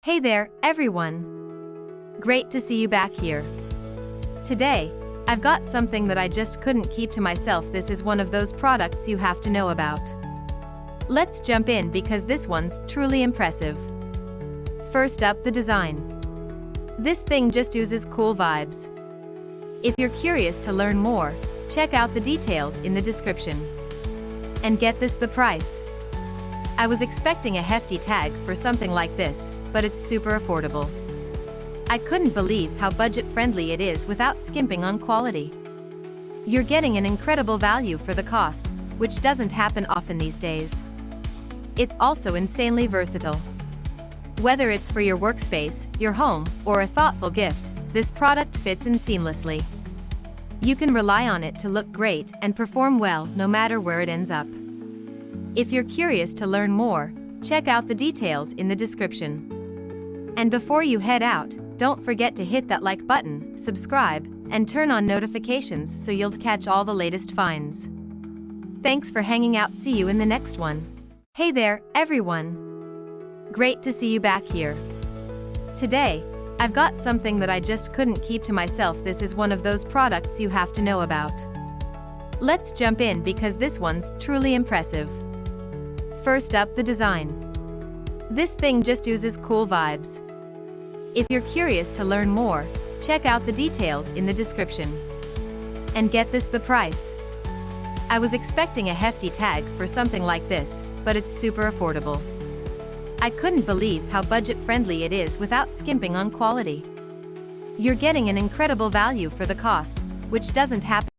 Hey there, everyone! Great to see you back here. Today, I've got something that I just couldn't keep to myself. This is one of those products you have to know about. Let's jump in because this one's truly impressive. First up, the design. This thing just oozes cool vibes. If you're curious to learn more, check out the details in the description. And get this, the price. I was expecting a hefty tag for something like this, but it's super affordable. I couldn't believe how budget-friendly it is without skimping on quality. You're getting an incredible value for the cost, which doesn't happen often these days. It's also insanely versatile. Whether it's for your workspace, your home, or a thoughtful gift, this product fits in seamlessly. You can rely on it to look great and perform well no matter where it ends up. If you're curious to learn more, check out the details in the description. And before you head out, don't forget to hit that like button, subscribe, and turn on notifications so you'll catch all the latest finds. Thanks for hanging out. See you in the next one. Hey there, everyone! Great to see you back here. Today, I've got something that I just couldn't keep to myself. This is one of those products you have to know about. Let's jump in because this one's truly impressive. First up, the design. This thing just oozes cool vibes. If you're curious to learn more, check out the details in the description. And get this, the price. I was expecting a hefty tag for something like this, but it's super affordable. I couldn't believe how budget-friendly it is without skimping on quality. You're getting an incredible value for the cost, which doesn't happen